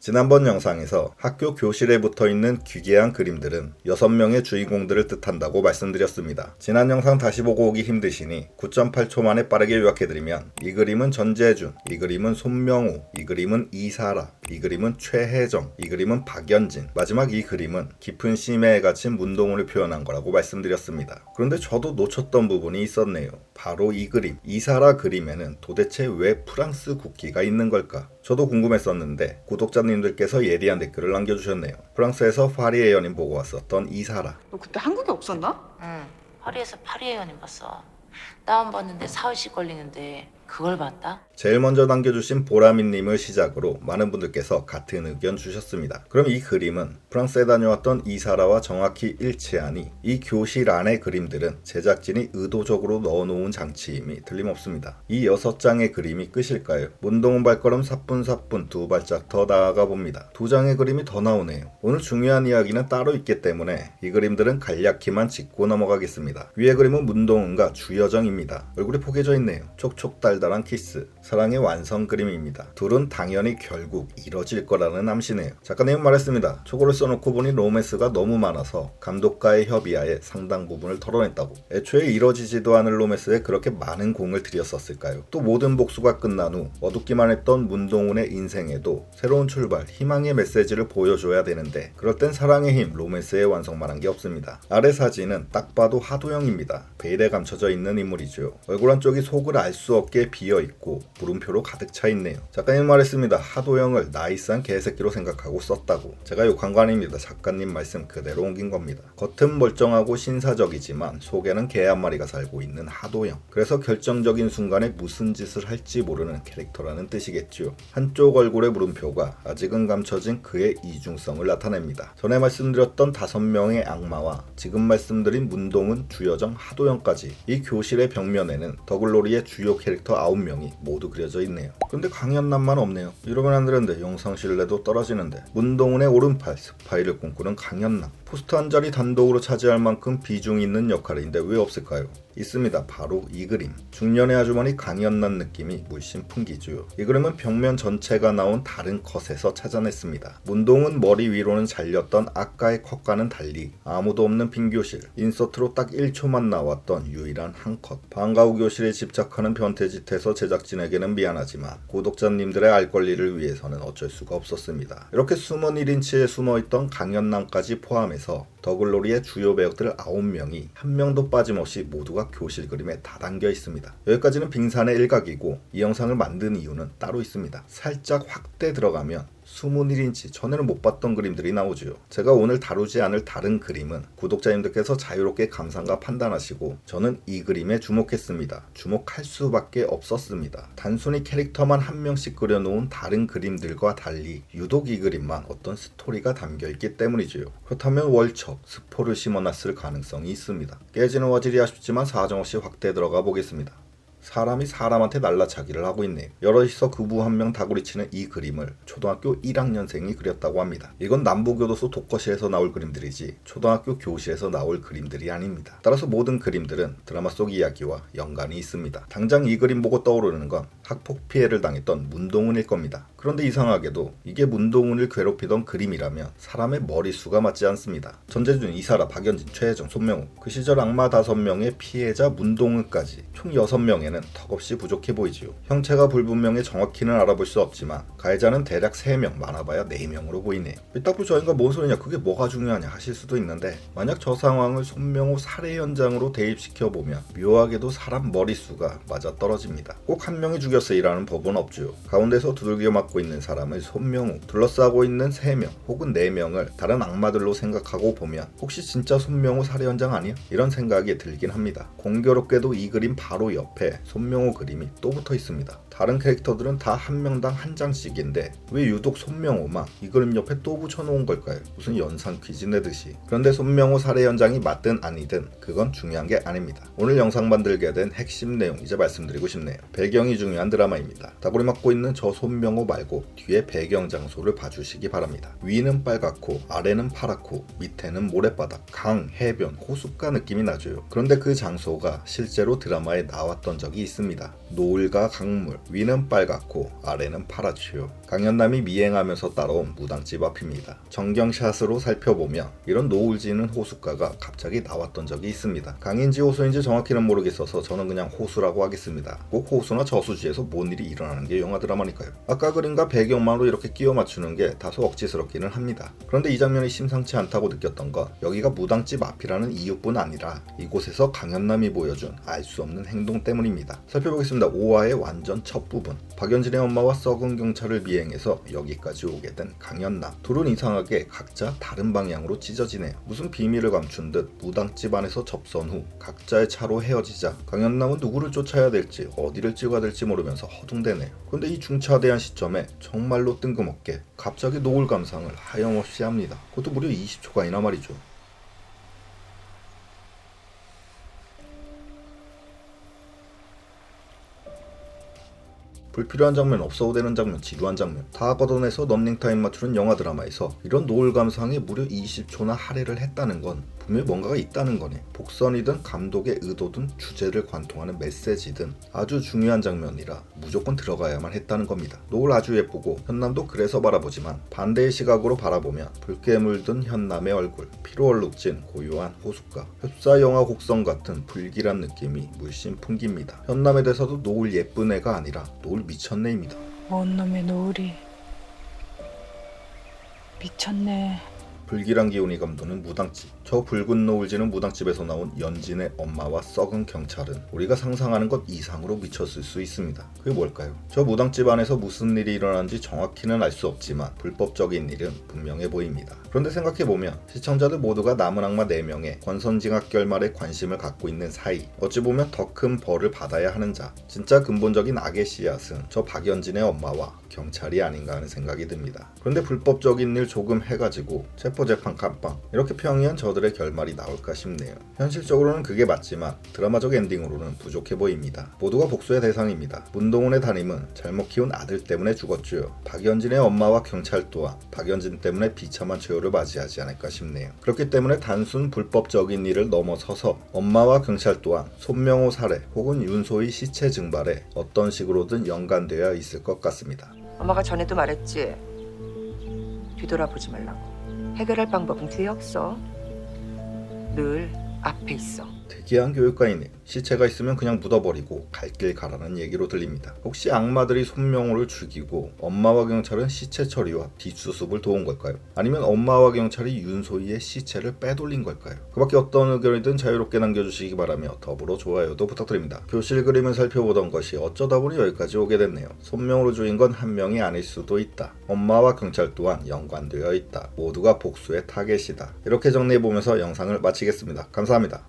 지난번 영상에서 학교 교실에 붙어있는 기괴한 그림들은 6명의 주인공들을 뜻한다고 말씀드렸습니다. 지난 영상 다시 보고 오기 힘드시니 9.8초 만에 빠르게 요약해드리면 이 그림은 전재준, 이 그림은 손명우, 이 그림은 이사라, 이 그림은 최혜정, 이 그림은 박연진, 마지막 이 그림은 깊은 심해에 갇힌 문동훈을 표현한 거라고 말씀드렸습니다. 그런데 저도 놓쳤던 부분이 있었네요. 바로 이 그림, 이사라 그림에는 도대체 왜 프랑스 국기가 있는 걸까? 저도 궁금했었는데 구독자님들께서 예리한 댓글을 남겨주셨네요. 프랑스에서 파리의 연인 보고 왔었던 이사라. 너 그때 한국에 없었나? 응, 파리에서 파리의 연인 봤어. 다운받는데 사흘씩 걸리는데 그걸 봤다? 제일 먼저 남겨주신 보라민님을 시작으로 많은 분들께서 같은 의견 주셨습니다. 그럼 이 그림은 프랑스에 다녀왔던 이사라와 정확히 일치하니 이 교실 안의 그림들은 제작진이 의도적으로 넣어놓은 장치임이 틀림없습니다. 이 6장의 그림이 끝일까요? 문동훈 발걸음 사뿐사뿐 두 발짝 더 나아가 봅니다. 2장의 그림이 더 나오네요. 오늘 중요한 이야기는 따로 있기 때문에 이 그림들은 간략히만 짚고 넘어가겠습니다. 위의 그림은 문동훈과 주여정입니다. 얼굴이 포개져 있네요. 촉촉 달달한 키스, 사랑의 완성 그림입니다. 둘은 당연히 결국 이뤄질 거라는 암시네요. 작가님은 말했습니다. 초고를 써놓고 보니 로맨스가 너무 많아서 감독과의 협의하에 상당 부분을 털어냈다고. 애초에 이뤄지지도 않을 로맨스에 그렇게 많은 공을 들였었을까요? 또 모든 복수가 끝난 후 어둡기만 했던 문동훈의 인생에도 새로운 출발, 희망의 메시지를 보여줘야 되는데 그럴 땐 사랑의 힘, 로맨스의 완성만 한 게 없습니다. 아래 사진은 딱 봐도 하도영입니다. 베일에 감춰져 있는 인물이죠. 얼굴 한쪽이 속을 알 수 없게 비어있고 물음표로 가득 차 있네요. 작가님 말했습니다. 하도영을 나이스한 개새끼로 생각하고 썼다고. 제가 욕한 거 아닙니다. 작가님 말씀 그대로 옮긴 겁니다. 겉은 멀쩡하고 신사적이지만 속에는 개 한 마리가 살고 있는 하도영. 그래서 결정적인 순간에 무슨 짓을 할지 모르는 캐릭터라는 뜻이겠죠. 한쪽 얼굴의 물음표가 아직은 감춰진 그의 이중성을 나타냅니다. 전에 말씀드렸던 5명의 악마와 지금 말씀드린 문동훈, 주여정, 하도영까지 이 교실의 벽면에는 더글로리의 주요 캐릭터 9명이 모두 그려져 있네요. 근데 강연남만 없네요. 이러면 안 되는데 영상 신뢰도 떨어지는데. 문동훈의 오른팔, 스파이를 꿈꾸는 강연남. 포스터 한 자리 단독으로 차지할 만큼 비중 있는 역할인데 왜 없을까요? 있습니다. 바로 이 그림. 중년의 아주머니 강연남 느낌이 물씬 풍기죠. 이 그림은 벽면 전체가 나온 다른 컷에서 찾아냈습니다. 문동훈 머리 위로는 잘렸던 아까의 컷과는 달리 아무도 없는 빈 교실. 인서트로 딱 1초만 나왔던 유일한 한 컷. 방과 후 교실에 집착하는 변태짓해서 제작진에게는 미안하지만 구독자님들의 알 권리를 위해서는 어쩔 수가 없었습니다. 이렇게 숨은 1인치에 숨어있던 강연남까지 포함해서 더글로리의 주요 배우들 9명이 한 명도 빠짐없이 모두가 교실 그림에 다 담겨 있습니다. 여기까지는 빙산의 일각이고 이 영상을 만든 이유는 따로 있습니다. 살짝 확대 들어가면 숨은 1인치 전에는 못 봤던 그림들이 나오죠. 제가 오늘 다루지 않을 다른 그림은 구독자님들께서 자유롭게 감상과 판단하시고 저는 이 그림에 주목했습니다. 주목할 수밖에 없었습니다. 단순히 캐릭터만 한 명씩 그려놓은 다른 그림들과 달리 유독 이 그림만 어떤 스토리가 담겨있기 때문이지요. 그렇다면 월척, 스포를 심어놨을 가능성이 있습니다. 깨지는 화질이 아쉽지만 사정없이 확대 들어가 보겠습니다. 사람이 사람한테 날라차기를 하고 있네요. 여럿이서 그부 한 명 다구리치는 이 그림을 초등학교 1학년생이 그렸다고 합니다. 이건 남부교도소 독거실에서 나올 그림들이지 초등학교 교실에서 나올 그림들이 아닙니다. 따라서 모든 그림들은 드라마 속 이야기와 연관이 있습니다. 당장 이 그림 보고 떠오르는 건 학폭 피해를 당했던 문동훈일 겁니다. 그런데 이상하게도 이게 문동훈을 괴롭히던 그림이라면 사람의 머릿수가 맞지 않습니다. 전재준, 이사라, 박연진, 최혜정, 손명우, 그 시절 악마 5명의 피해자 문동훈까지 총 6명의 턱없이 부족해 보이지요. 형체가 불분명해 정확히는 알아볼 수 없지만 가해자는 대략 3명, 많아봐야 4명으로 보이네요. 삐딱부 저 인간 뭔 소리냐, 그게 뭐가 중요하냐 하실 수도 있는데 만약 저 상황을 손명호 살해 현장으로 대입시켜보면 묘하게도 사람 머릿수가 맞아떨어집니다. 꼭 한 명이 죽였으리라는 법은 없죠. 가운데서 두들겨 맞고 있는 사람을 손명호, 둘러싸고 있는 3명 혹은 4명을 다른 악마들로 생각하고 보면 혹시 진짜 손명호 살해 현장 아니야? 이런 생각이 들긴 합니다. 공교롭게도 이 그림 바로 옆에 손명호 그림이 또 붙어 있습니다. 다른 캐릭터들은 다 한 명당 한 장씩인데 왜 유독 손명호만 이 그림 옆에 또 붙여놓은 걸까요? 무슨 연상 퀴즈 내듯이. 그런데 손명호 살해 현장이 맞든 아니든 그건 중요한 게 아닙니다. 오늘 영상 만들게 된 핵심 내용 이제 말씀드리고 싶네요. 배경이 중요한 중요한 드라마입니다. 다구리 맡고 있는 저 손명호 말고 뒤에 배경 장소를 봐주시기 바랍니다. 위는 빨갛고 아래는 파랗고 밑에는 모래바닥, 강, 해변, 호숫가 느낌이 나죠. 그런데 그 장소가 실제로 드라마에 나왔던 적이 있습니다. 노을과 강물, 위는 빨갛고 아래는 파랗지요. 강연남이 미행하면서 따라온 무당집 앞입니다. 정경샷으로 살펴보면 이런 노을 지는 호숫가가 갑자기 나왔던 적이 있습니다. 강인지 호수인지 정확히는 모르겠어서 저는 그냥 호수라고 하겠습니다. 꼭 호수나 저수지에서 뭔 일이 일어나는 게 영화 드라마니까요. 아까 그림과 배경만으로 이렇게 끼워 맞추는 게 다소 억지스럽기는 합니다. 그런데 이 장면이 심상치 않다고 느꼈던 건 여기가 무당집 앞이라는 이유뿐 아니라 이곳에서 강연남이 보여준 알 수 없는 행동 때문입니다. 살펴보겠습니다. 5화의 완전 첫 부분. 박연진의 엄마와 썩은 경찰을 미행해서 여기까지 오게 된 강연남. 둘은 이상하게 각자 다른 방향으로 찢어지네요. 무슨 비밀을 감춘 듯 무당집 안에서 접선 후 각자의 차로 헤어지자 강연남은 누구를 쫓아야 될지 어디를 찍어야 될지 모르면서 허둥대네요. 그런데 이 중차대한 시점에 정말로 뜬금없게 갑자기 노을 감상을 하염없이 합니다. 그것도 무려 20초간이나 말이죠. 불필요한 장면, 없어도 되는 장면, 지루한 장면 다 걷어내서 런닝타임 맞추는 영화 드라마에서 이런 노을 감상에 무려 20초나 할애를 했다는 건 분명히 뭔가가 있다는 거네. 복선이든 감독의 의도든 주제를 관통하는 메시지든 아주 중요한 장면이라 무조건 들어가야만 했다는 겁니다. 노을 아주 예쁘고 현남도 그래서 바라보지만 반대의 시각으로 바라보면 붉게 물든 현남의 얼굴, 피로 얼룩진 고요한 호숫가, 흡사 영화 곡성 같은 불길한 느낌이 물씬 풍깁니다. 현남에 대해서도 노을 예쁜 애가 아니라 노을 미쳤네입니다. 뭔 놈의 노을이 미쳤네. 불길한 기운이 감도는 무당집. 저 붉은 노을지는 무당집에서 나온 연진의 엄마와 썩은 경찰은 우리가 상상하는 것 이상으로 미쳤을 수 있습니다. 그게 뭘까요? 저 무당집 안에서 무슨 일이 일어나는지 정확히는 알 수 없지만 불법적인 일은 분명해 보입니다. 그런데 생각해보면 시청자들 모두가 남은 악마 4명의 권선징악 결말에 관심을 갖고 있는 사이 어찌 보면 더 큰 벌을 받아야 하는 자, 진짜 근본적인 악의 씨앗은 저 박연진의 엄마와 경찰이 아닌가 하는 생각이 듭니다. 그런데 불법적인 일 조금 해가지고 체포재판 깜빵 이렇게 평이한 저들의 결말이 나올까 싶네요. 현실적으로는 그게 맞지만 드라마적 엔딩으로는 부족해 보입니다. 모두가 복수의 대상입니다. 문동훈의 담임은 잘못 키운 아들 때문에 죽었죠. 박연진의 엄마와 경찰 또한 박연진 때문에 비참한 최후를 맞이하지 않을까 싶네요. 그렇기 때문에 단순 불법적인 일을 넘어서서 엄마와 경찰 또한 손명호 살해 혹은 윤소희 시체 증발에 어떤 식으로든 연관되어 있을 것 같습니다. 엄마가 전에도 말했지. 뒤돌아보지 말라고. 해결할 방법은 뒤에 없어. 늘 앞에 있어. 특이한 교육과이네요. 시체가 있으면 그냥 묻어버리고 갈 길 가라는 얘기로 들립니다. 혹시 악마들이 손명호를 죽이고 엄마와 경찰은 시체 처리와 뒷수습을 도운 걸까요? 아니면 엄마와 경찰이 윤소희의 시체를 빼돌린 걸까요? 그 밖에 어떤 의견이든 자유롭게 남겨주시기 바라며 더불어 좋아요도 부탁드립니다. 교실 그림을 살펴보던 것이 어쩌다 보니 여기까지 오게 됐네요. 손명호를 죽인 건 한 명이 아닐 수도 있다. 엄마와 경찰 또한 연관되어 있다. 모두가 복수의 타겟이다. 이렇게 정리해보면서 영상을 마치겠습니다. 감사합니다.